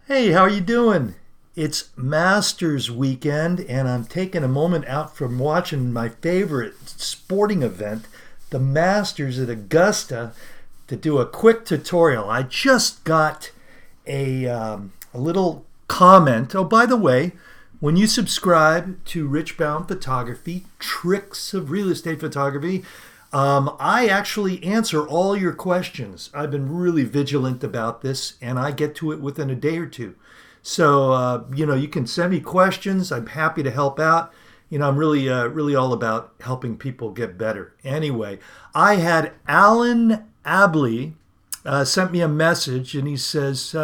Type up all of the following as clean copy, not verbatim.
Hey, how are you doing? It's Masters weekend, and I'm taking a moment out from watching my favorite sporting event, the Masters at Augusta, to do a quick tutorial. I just got a little comment. Oh, by the way, when you subscribe to Rich Baum Photography, Tricks of Real Estate Photography, I actually answer all your questions. I've been really vigilant about this, and I get to it within a day or two. So, you can send me questions. I'm happy to help out. I'm really all about helping people get better. Anyway, I had Alan Abley sent me a message, and he says,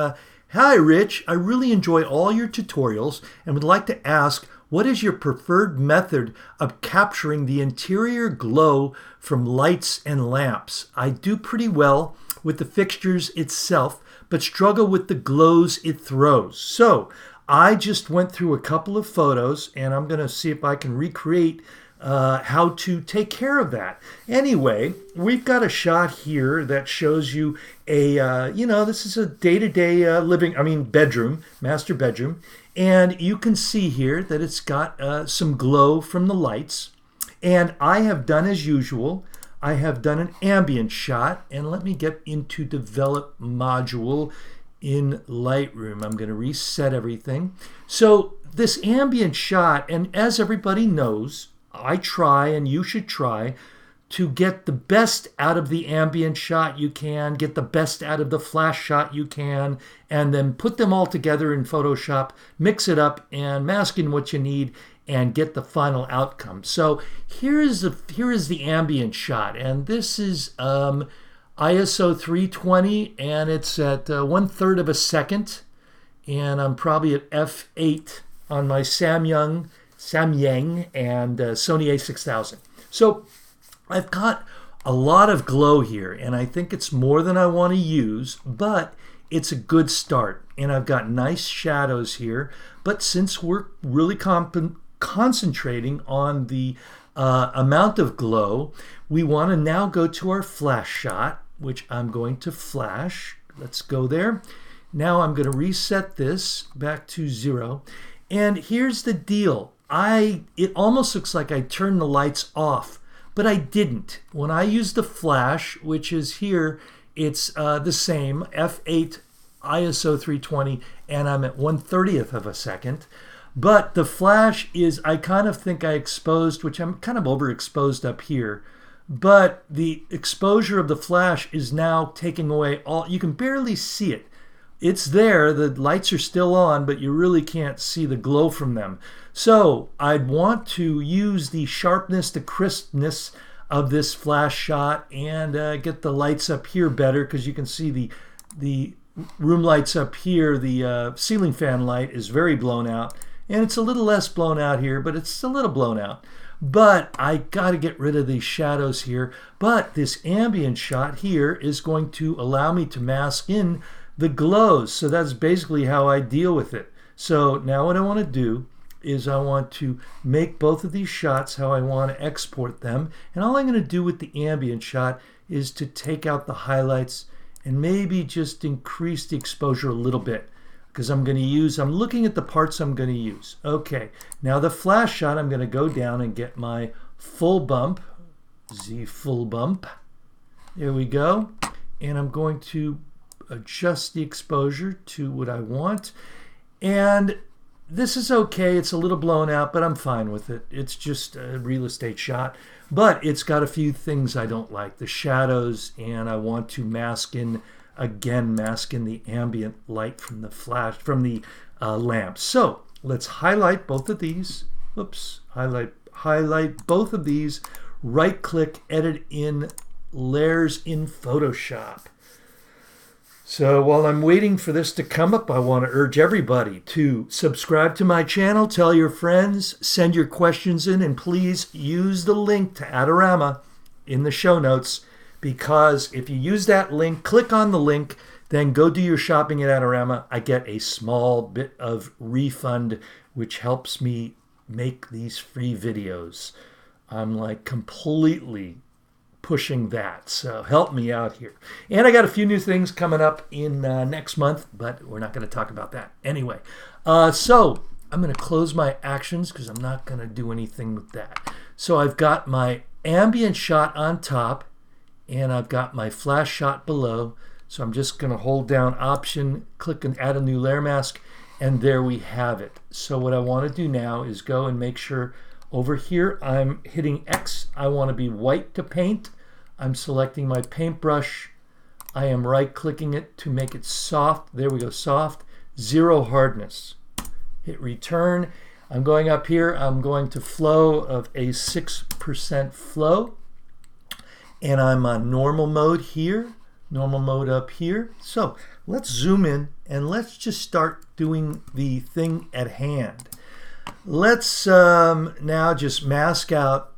"Hi, Rich. I really enjoy all your tutorials and would like to ask, what is your preferred method of capturing the interior glow from lights and lamps? I do pretty well with the fixtures itself, but struggle with the glows it throws." So I just went through a couple of photos, and I'm going to see if I can recreate how to take care of that. Anyway, we've got a shot here that shows you this is a day-to-day bedroom, master bedroom. And you can see here that it's got some glow from the lights. And I have done as usual, I have done an ambient shot. And let me get into develop module in Lightroom. I'm going to reset everything. So this ambient shot, and as everybody knows, I try, and you should try, to get the best out of the ambient shot you can, get the best out of the flash shot you can, and then put them all together in Photoshop, mix it up, and mask in what you need, and get the final outcome. So here is the ambient shot, and this is ISO 320, and it's at 1/3 of a second, and I'm probably at f8 on my Samyang and Sony A6000. So I've got a lot of glow here, and I think it's more than I want to use, but it's a good start. And I've got nice shadows here, but since we're really concentrating on the amount of glow, we want to now go to our flash shot, which I'm going to flash. Let's go there. Now I'm going to reset this back to 0. And here's the deal. It almost looks like I turned the lights off, but I didn't. When I use the flash, which is here, it's the same, f8 ISO 320, and I'm at 1/30th of a second. But the flash is, I kind of think I exposed, which I'm kind of overexposed up here, but the exposure of the flash is now taking away all, you can barely see it. It's there, the lights are still on, but you really can't see the glow from them. So I'd want to use the sharpness, the crispness of this flash shot, and get the lights up here better, because you can see the room lights up here. The ceiling fan light is very blown out, and it's a little less blown out here, but it's a little blown out. But I got to get rid of these shadows here. But this ambient shot here is going to allow me to mask in the glows. So that's basically how I deal with it. So now what I want to do is I want to make both of these shots how I want to export them. And all I'm going to do with the ambient shot is to take out the highlights and maybe just increase the exposure a little bit, because I'm looking at the parts I'm going to use. Okay, now the flash shot, I'm going to go down and get my full bump, Z full bump. There we go. And I'm going to adjust the exposure to what I want. And this is okay. It's a little blown out, but I'm fine with it. It's just a real estate shot. But it's got a few things I don't like. The shadows, and I want to mask in the ambient light from the flash, from the lamps. So let's highlight both of these. Oops, highlight both of these. Right click, edit in layers in Photoshop. So while I'm waiting for this to come up, I want to urge everybody to subscribe to my channel, tell your friends, send your questions in, and please use the link to Adorama in the show notes, because if you use that link, click on the link, then go do your shopping at Adorama, I get a small bit of refund, which helps me make these free videos. I'm like completely pushing that. So help me out here. And I got a few new things coming up in next month, but we're not going to talk about that anyway. So I'm going to close my actions because I'm not going to do anything with that. So I've got my ambient shot on top and I've got my flash shot below. So I'm just going to hold down Option, click and add a new layer mask, and there we have it. So what I want to do now is go and make sure over here I'm hitting X. I want to be white to paint. I'm selecting my paintbrush. I am right-clicking it to make it soft. There we go, soft. Zero hardness. Hit return. I'm going up here. I'm going to flow of a 6% flow. And I'm on normal mode here. Normal mode up here. So let's zoom in and let's just start doing the thing at hand. Let's now just mask out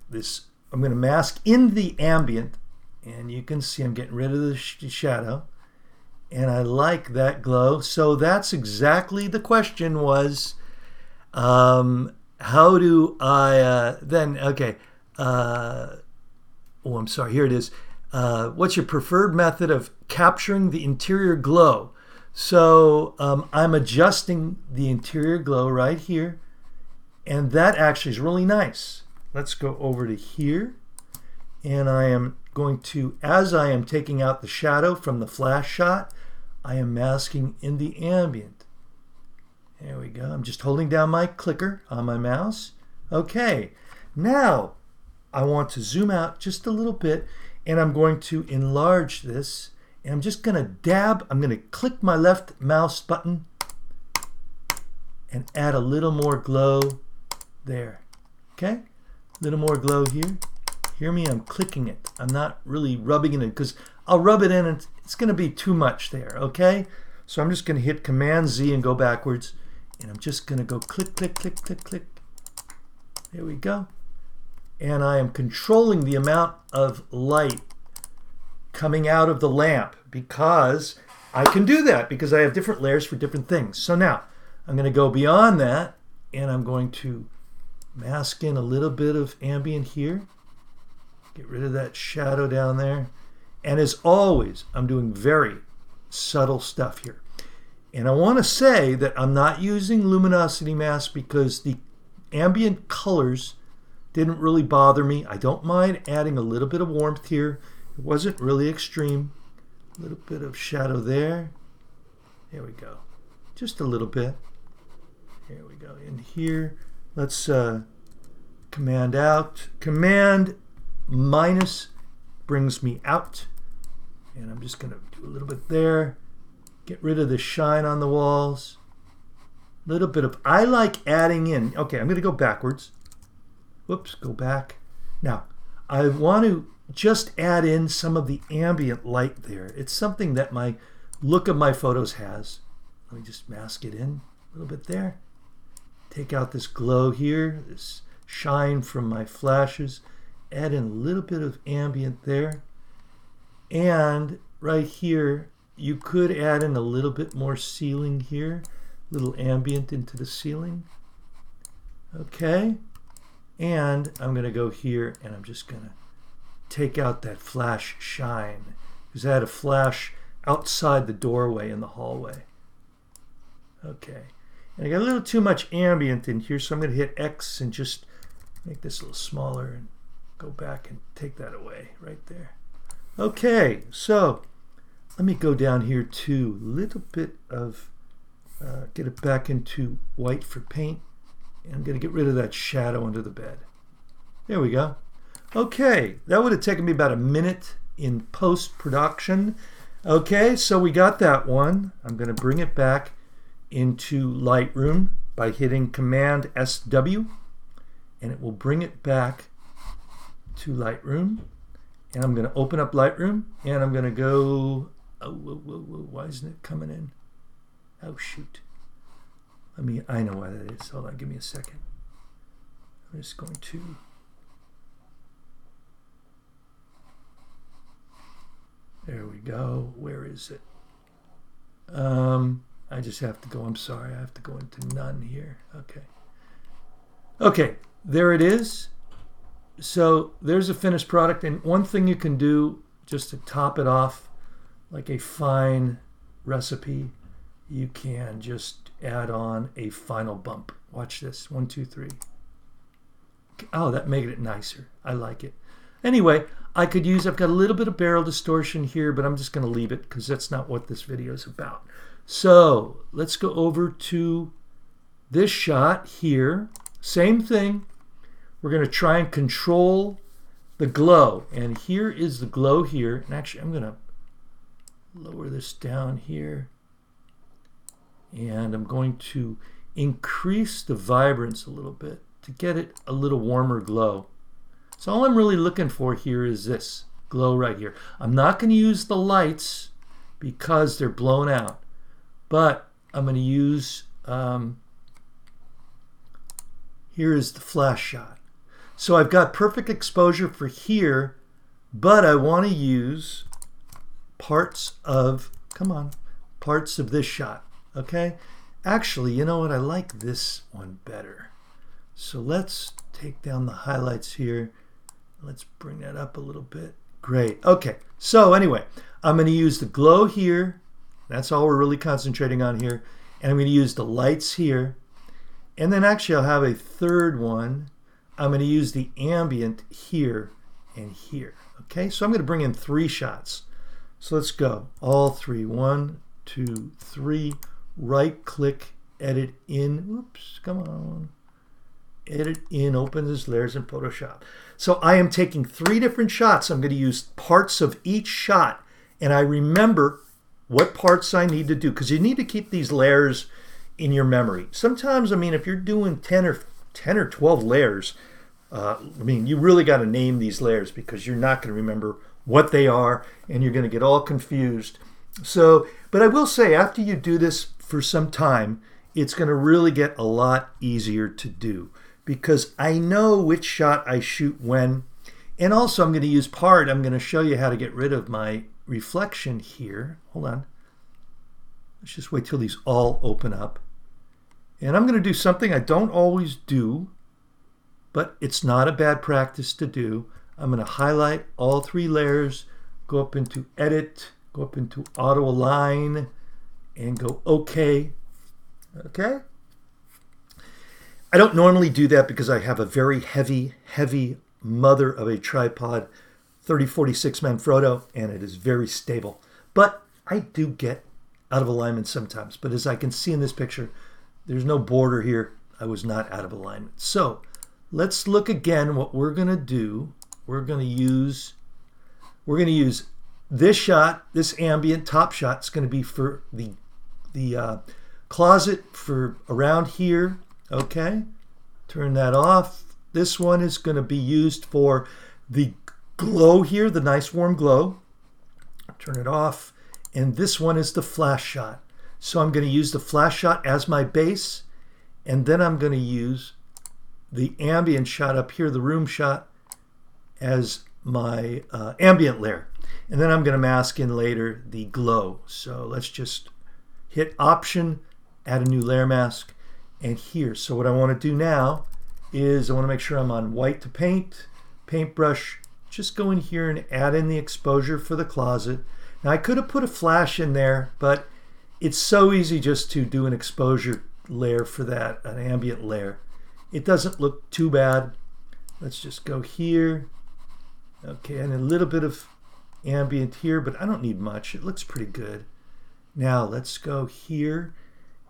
this. I'm going to mask in the ambient, and you can see I'm getting rid of the shadow, and I like that glow. So that's exactly the question was, how do I then, okay, oh, I'm sorry, here it is. What's your preferred method of capturing the interior glow? So I'm adjusting the interior glow right here, and that actually is really nice. Let's go over to here, and I am going to, as I am taking out the shadow from the flash shot, I am masking in the ambient. There we go. I'm just holding down my clicker on my mouse. Okay, now I want to zoom out just a little bit, and I'm going to enlarge this. And I'm just going to dab, I'm going to click my left mouse button and add a little more glow there. Okay? A little more glow here. Hear me? I'm clicking it. I'm not really rubbing it in because I'll rub it in and it's going to be too much there. Okay? So I'm just going to hit Command Z and go backwards. And I'm just going to go click, click, click, click, click. There we go. And I am controlling the amount of light coming out of the lamp because I can do that because I have different layers for different things. So now I'm going to go beyond that and I'm going to mask in a little bit of ambient here. Get rid of that shadow down there. And as always, I'm doing very subtle stuff here. And I want to say that I'm not using luminosity mask because the ambient colors didn't really bother me. I don't mind adding a little bit of warmth here. It wasn't really extreme. A little bit of shadow there. There we go. Just a little bit. Here we go. In here, let's Command out. Command minus brings me out. And I'm just going to do a little bit there. Get rid of the shine on the walls. A little bit of, I like adding in. Okay, I'm going to go backwards. Whoops, go back. Now, I want to just add in some of the ambient light there. It's something that my look of my photos has. Let me just mask it in a little bit there. Take out this glow here, this shine from my flashes. Add in a little bit of ambient there. And right here, you could add in a little bit more ceiling here. A little ambient into the ceiling. Okay. And I'm going to go here and I'm just going to take out that flash shine because I had a flash outside the doorway in the hallway. Okay. And I got a little too much ambient in here, so I'm going to hit X and just make this a little smaller and go back and take that away right there. Okay, so let me go down here to a little bit of, get it back into white for paint. And I'm going to get rid of that shadow under the bed. There we go. Okay, that would have taken me about a minute in post-production. Okay, so we got that one. I'm going to bring it back into Lightroom by hitting Command SW, and it will bring it back to Lightroom. And I'm going to open up Lightroom, and I'm going to go, oh, whoa, whoa, whoa, why isn't it coming in? Oh, shoot. I know why that is. Hold on, give me a second. I'm just going to, there we go. Where is it? I just have to go, I'm sorry, I have to go into none here. Okay. Okay, there it is. So there's a finished product, and one thing you can do just to top it off, like a fine recipe, you can just add on a final bump. Watch this. 1, 2, 3. Oh, that made it nicer. I like it. Anyway, I've got a little bit of barrel distortion here, but I'm just going to leave it because that's not what this video is about. So let's go over to this shot here. Same thing. We're going to try and control the glow. And here is the glow here. And actually, I'm going to lower this down here. And I'm going to increase the vibrance a little bit to get it a little warmer glow. So all I'm really looking for here is this glow right here. I'm not going to use the lights because they're blown out, but I'm going to use, here is the flash shot. So I've got perfect exposure for here, but I want to use parts of this shot, okay? Actually, you know what? I like this one better. So let's take down the highlights here. Let's bring that up a little bit. Great. Okay. So anyway, I'm going to use the glow here. That's all we're really concentrating on here. And I'm going to use the lights here. And then actually I'll have a third one. I'm going to use the ambient here and here. Okay. So I'm going to bring in 3 shots. So let's go. All 3. 1, 2, 3. Right click, edit in. Oops. Come on. Edit in, open as layers in Photoshop. So I am taking 3 different shots. I'm going to use parts of each shot, and I remember what parts I need to do, because you need to keep these layers in your memory. Sometimes, I mean, if you're doing 10 or 12 layers, you really got to name these layers because you're not going to remember what they are, and you're going to get all confused. So, but I will say, after you do this for some time, it's going to really get a lot easier to do, because I know which shot I shoot when. And also I'm going to use I'm going to show you how to get rid of my reflection here. Hold on. Let's just wait till these all open up. And I'm going to do something I don't always do, but it's not a bad practice to do. I'm going to highlight all 3 layers, go up into Edit, go up into Auto Align, and go OK. Okay? I don't normally do that because I have a very heavy mother of a tripod 30-46 Manfrotto, and it is very stable. But I do get out of alignment sometimes. But as I can see in this picture, there's no border here. I was not out of alignment. So let's look again. What we're going to do, we're going to use this shot, this ambient top shot. It's going to be for the closet for around here. Okay, turn that off. This one is going to be used for the glow here, the nice warm glow. Turn it off. And this one is the flash shot. So I'm going to use the flash shot as my base, and then I'm going to use the ambient shot up here, the room shot, as my ambient layer. And then I'm going to mask in later the glow. So let's just hit Option, add a new layer mask. And here, so what I want to do now is I want to make sure I'm on white to paint, paintbrush, just go in here and add in the exposure for the closet. Now I could have put a flash in there, but it's so easy just to do an exposure layer for that, an ambient layer. It doesn't look too bad. Let's just go here. Okay, and a little bit of ambient here, but I don't need much. It looks pretty good. Now let's go here.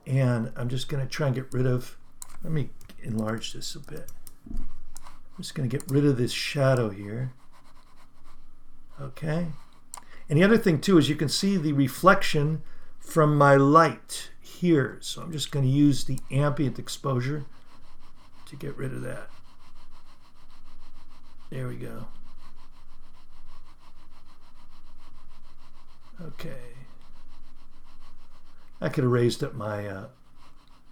And I'm just going to try and get rid of, let me enlarge this a bit. I'm just going to get rid of this shadow here. Okay. And the other thing too is you can see the reflection from my light here. So I'm just going to use the ambient exposure to get rid of that. There we go. Okay. I could have raised up my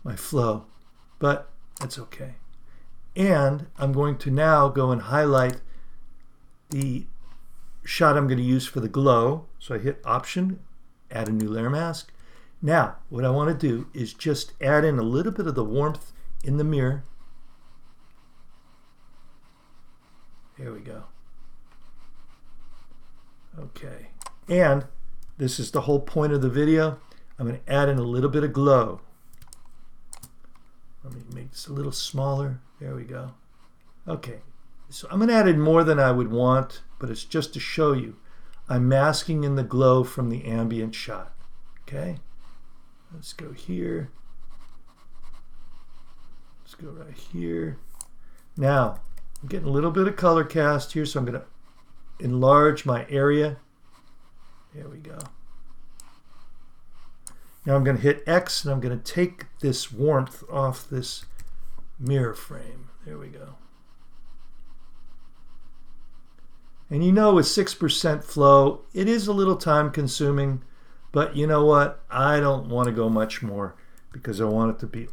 my flow, but that's okay. And I'm going to now go and highlight the shot I'm going to use for the glow. So I hit Option, add a new layer mask. Now, what I want to do is just add in a little bit of the warmth in the mirror. Here we go. Okay. And this is the whole point of the video. I'm going to add in a little bit of glow. Let me make this a little smaller. There we go. Okay. So I'm going to add in more than I would want, but it's just to show you. I'm masking in the glow from the ambient shot. Okay. Let's go here. Let's go right here. Now, I'm getting a little bit of color cast here, so I'm going to enlarge my area. There we go. Now I'm going to hit X, and I'm going to take this warmth off this mirror frame. There we go. And you know, with 6% flow, it is a little time consuming, but you know what? I don't want to go much more because I want it to be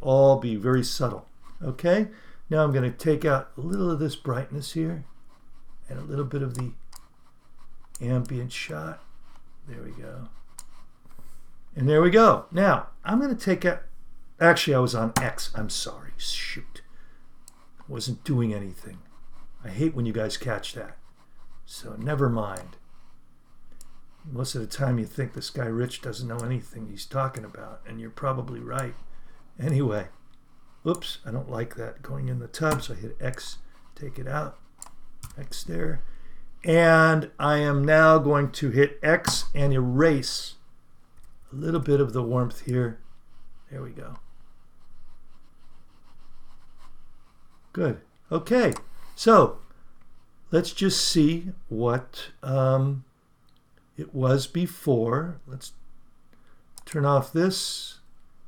very subtle. Okay? Now I'm going to take out a little of this brightness here and a little bit of the ambient shot. There we go. And there we go. Now, I'm going to take out, actually I was on X. I'm sorry. Shoot. I wasn't doing anything. I hate when you guys catch that. So never mind. Most of the time you think this guy Rich doesn't know anything he's talking about, and you're probably right. Anyway, oops, I don't like that going in the tub, so I hit X, take it out, X there. And I am now going to hit X and erase a little bit of the warmth here. There we go. Good. Okay, so let's just see what it was before. Let's turn off this,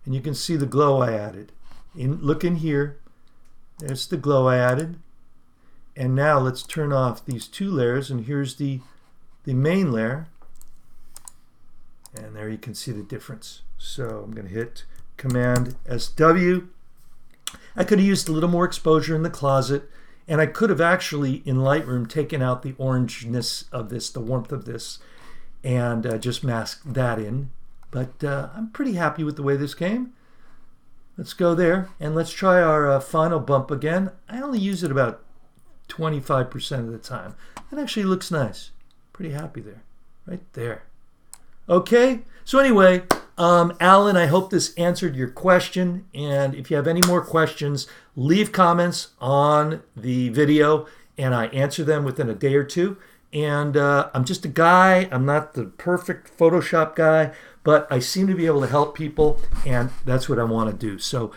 and you can see the glow I added. Look in here. There's the glow I added. And now let's turn off these two layers, and here's the main layer. And there you can see the difference. So I'm going to hit Command SW. I could have used a little more exposure in the closet, and I could have actually in Lightroom taken out the orangeness of this, the warmth of this, and just masked that in. But I'm pretty happy with the way this came. Let's go there, and let's try our final bump again. I only use it about 25% of the time. It actually looks nice. Pretty happy there. Right there. Okay, so anyway, Alan, I hope this answered your question, and if you have any more questions, leave comments on the video, and I answer them within a day or two. And I'm just a guy. I'm not the perfect Photoshop guy, but I seem to be able to help people, and that's what I want to do. So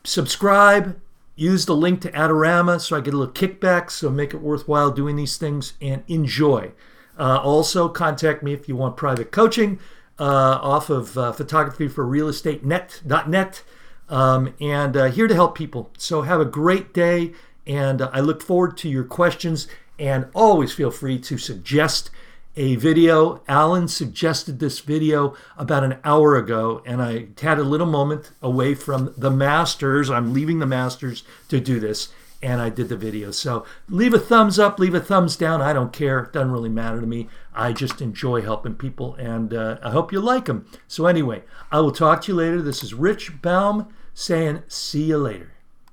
subscribe, use the link to Adorama so I get a little kickback, so make it worthwhile doing these things, and enjoy. Also, contact me if you want private coaching off of photographyforrealestatenet.net, and here to help people. So have a great day, and I look forward to your questions, and always feel free to suggest a video. Alan suggested this video about an hour ago, and I had a little moment away from the masters. I'm leaving the masters to do this, and I did the video. So leave a thumbs up, leave a thumbs down. I don't care. It doesn't really matter to me. I just enjoy helping people, and I hope you like them. So anyway, I will talk to you later. This is Rich Baum saying see you later.